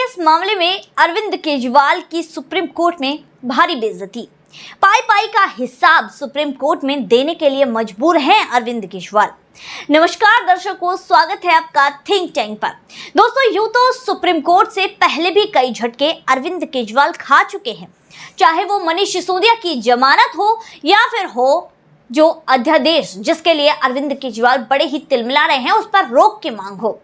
RRTS मामले में अरविंद केजरीवाल की सुप्रीम कोर्ट में भारी बेइज्जती। पाई पाई का हिसाब सुप्रीम कोर्ट में देने के लिए मजबूर हैं अरविंद केजरीवाल। नमस्कार दर्शकों, स्वागत है आपका थिंक टैंक पर। दोस्तों, यूं तो सुप्रीम कोर्ट से पहले भी कई झटके अरविंद केजरीवाल खा चुके हैं, चाहे वो मनीष सिसोदिया की जमानत हो या फिर हो जो अध्यादेश जिसके लिए अरविंद केजरीवाल बड़े ही तिलमिला रहे हैं उस पर रोक की मांग हो।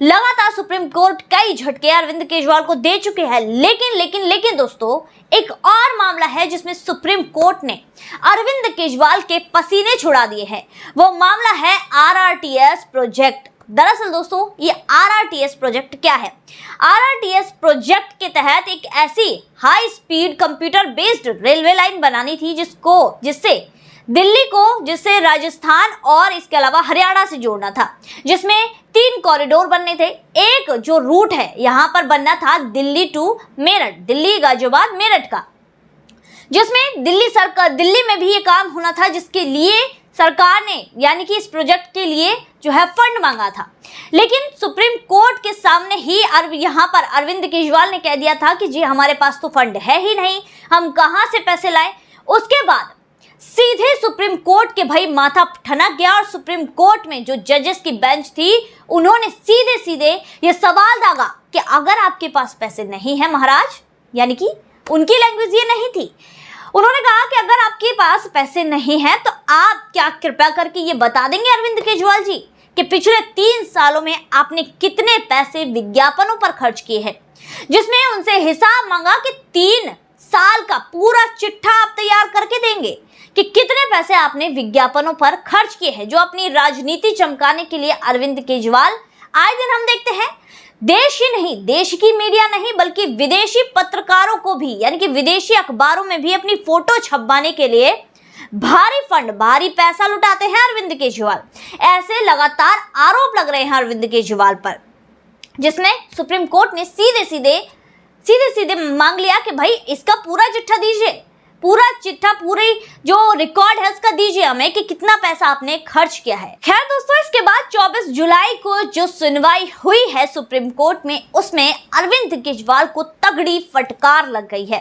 लगातार सुप्रीम कोर्ट कई झटके अरविंद केजरीवाल को दे चुके हैं, लेकिन दोस्तों, एक और मामला है जिसमें सुप्रीम कोर्ट ने अरविंद केजरीवाल के पसीने छुड़ा दिए हैं। वो मामला है आरआरटीएस प्रोजेक्ट। दरअसल दोस्तों, ये आरआरटीएस प्रोजेक्ट क्या है? आरआरटीएस प्रोजेक्ट के तहत एक ऐसी high speed computer based railway line बनानी थी जिससे दिल्ली को राजस्थान और इसके अलावा हरियाणा से जोड़ना था, जिसमें 3 कॉरिडोर बनने थे। एक जो रूट है यहाँ पर बनना था दिल्ली टू मेरठ, दिल्ली गाजियाबाद मेरठ का, जिसमें दिल्ली में भी ये काम होना था, जिसके लिए सरकार ने यानी कि इस प्रोजेक्ट के लिए जो है फंड मांगा था। लेकिन सुप्रीम कोर्ट के सामने ही यहाँ पर अरविंद केजरीवाल ने कह दिया था कि जी हमारे पास तो फंड है ही नहीं, हम कहाँ से पैसे लाएं। उसके बाद सीधे सुप्रीम कोर्ट के भाई माथा ठनक गया और सुप्रीम कोर्ट में जो जजेस की बेंच थी उन्होंने सीधे ये सवाल दागा कि अगर आपके पास पैसे नहीं है महाराज, यानी कि उनकी लैंग्वेज ये नहीं थी, उन्होंने कहा कि अगर आपके पास पैसे नहीं है तो आप क्या कृपया करके ये बता देंगे अरविंद केजरीवाल जी कि पिछले 3 सालों में आपने कितने पैसे विज्ञापनों पर खर्च किए हैं, जिसमें उनसे हिसाब मांगा कि 3 साल का पूरा चिट्ठा आप तैयार करके देंगे कि कितने पैसे आपने विज्ञापनों पर खर्च किए हैं, जो अपनी राजनीति चमकाने के लिए अरविंद केजरीवाल आए दिन हम देखते हैं देश ही नहीं, देश की मीडिया नहीं बल्कि विदेशी पत्रकारों को भी यानी कि विदेशी अखबारों में भी अपनी फोटो छपवाने के लिए भारी पैसा लुटाते हैं अरविंद केजरीवाल। ऐसे लगातार आरोप लग रहे हैं अरविंद केजरीवाल पर, जिसमें सुप्रीम कोर्ट ने सीधे मांग लिया कि भाई इसका पूरा चिट्ठा दीजिए, पूरी जो रिकॉर्ड है उसका दीजिए हमें कि कितना पैसा आपने खर्च किया है। खैर दोस्तों, इसके बाद 24 जुलाई को जो सुनवाई हुई है सुप्रीम कोर्ट में, उसमें अरविंद केजरीवाल को तगड़ी फटकार लग गई है।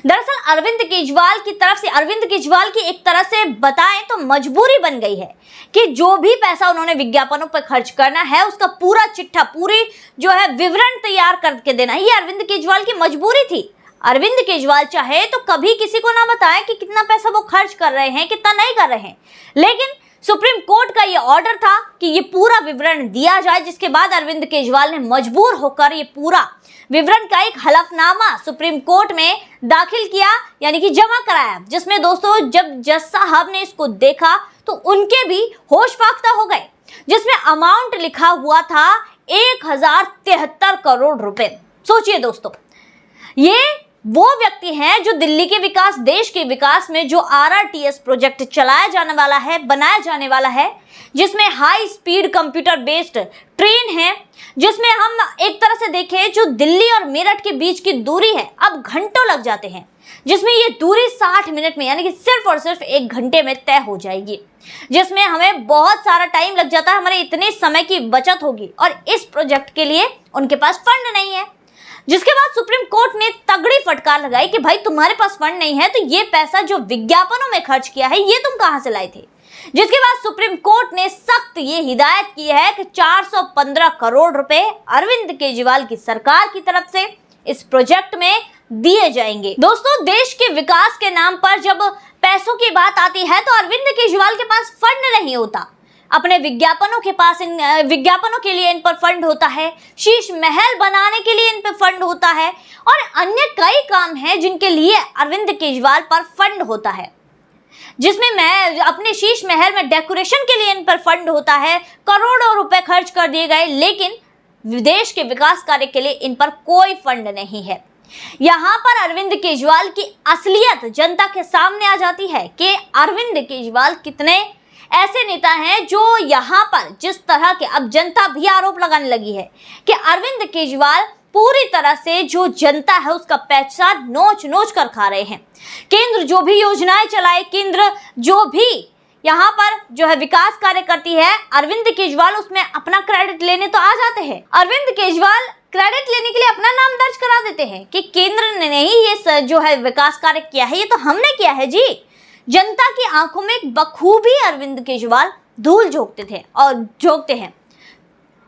दरअसल अरविंद केजरीवाल की एक तरह से बताएं तो मजबूरी बन गई है कि जो भी पैसा उन्होंने विज्ञापनों पर खर्च करना है उसका पूरा चिट्ठा, पूरी जो है विवरण तैयार करके देना, ये अरविंद केजरीवाल की मजबूरी थी। अरविंद केजरीवाल चाहे तो कभी किसी को ना बताएं कि कितना पैसा वो खर्च कर रहे हैं, कितना नहीं कर रहे हैं, लेकिन सुप्रीम कोर्ट का ये ऑर्डर था कि ये पूरा विवरण दिया जाए, जिसके बाद अरविंद केजरीवाल ने मजबूर होकर ये पूरा विवरण का एक हलफनामा सुप्रीम कोर्ट में दाखिल किया यानी कि जमा कराया, जिसमें दोस्तों जब जज साहब ने इसको देखा तो उनके भी होश फाख्ता हो गए, जिसमें अमाउंट लिखा हुआ था 1073 करोड़ रुपए। सोचिए दोस्तों, ये वो व्यक्ति हैं जो दिल्ली के विकास, देश के विकास में जो आरआरटीएस प्रोजेक्ट बनाया जाने वाला है, जिसमें high speed computer based train है, जिसमें हम एक तरह से देखें जो दिल्ली और मेरठ के बीच की दूरी है अब घंटों लग जाते हैं, जिसमें ये दूरी 60 मिनट में यानी कि सिर्फ और सिर्फ 1 घंटे में तय हो जाएगी, जिसमें हमें बहुत सारा टाइम लग जाता है, हमारे इतने समय की बचत होगी और इस प्रोजेक्ट के लिए उनके पास फंड नहीं है। जिसके बाद सुप्रीम कोर्ट ने तगड़ी फटकार लगाई कि भाई तुम्हारे पास फंड नहीं है तो ये पैसा जो विज्ञापनों में खर्च किया है ये तुम कहां से लाए थे। जिसके बाद सुप्रीम कोर्ट ने सख्त ये हिदायत की है कि 415 करोड़ रुपए अरविंद केजरीवाल की सरकार की तरफ से इस प्रोजेक्ट में दिए जाएंगे। दोस्तों, देश के विकास के नाम पर जब पैसों की बात आती है तो अरविंद केजरीवाल के पास फंड नहीं होता, अपने विज्ञापनों के लिए इन पर फंड होता है, शीश महल बनाने के लिए इन पर फंड होता है और अन्य कई काम हैं जिनके लिए अरविंद केजरीवाल पर फंड होता है, जिसमें मैं अपने शीश महल में डेकोरेशन के लिए इन पर फंड होता है, करोड़ों रुपए खर्च कर दिए गए, लेकिन देश के विकास कार्य के लिए इन पर कोई फंड नहीं है। यहाँ पर अरविंद केजरीवाल की असलियत जनता के सामने आ जाती है कि अरविंद केजरीवाल कितने ऐसे नेता हैं जो यहाँ पर जिस तरह के, अब जनता भी आरोप लगाने लगी है कि अरविंद केजरीवाल पूरी तरह से जो जनता है उसका पैसा नोच कर खा रहे हैं। केंद्र जो भी योजनाएं चलाए, केंद्र जो भी यहाँ पर जो है विकास कार्य करती है, अरविंद केजरीवाल उसमें अपना क्रेडिट लेने तो आ जाते हैं। अरविंद केजरीवाल क्रेडिट लेने के लिए अपना नाम दर्ज करा देते हैं कि केंद्र ने ही ये जो है विकास कार्य किया है, ये तो हमने किया है जी। जनता की आंखों में बखूबी अरविंद केजरीवाल धूल झोंकते थे और झोंकते हैं,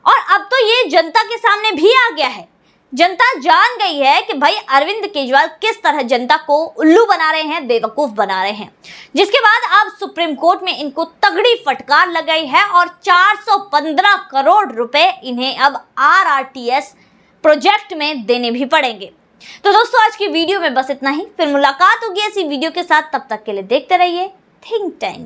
और अब तो ये जनता के सामने भी आ गया है। जनता जान गई है कि भाई अरविंद केजरीवाल किस तरह जनता को उल्लू बना रहे हैं, बेवकूफ बना रहे हैं, जिसके बाद अब सुप्रीम कोर्ट में इनको तगड़ी फटकार लगाई है और 415 करोड़ रुपए इन्हें अब RRTS प्रोजेक्ट में देने भी पड़ेंगे। तो दोस्तों, आज की वीडियो में बस इतना ही। फिर मुलाकात होगी ऐसी वीडियो के साथ, तब तक के लिए देखते रहिए थिंक टैंक।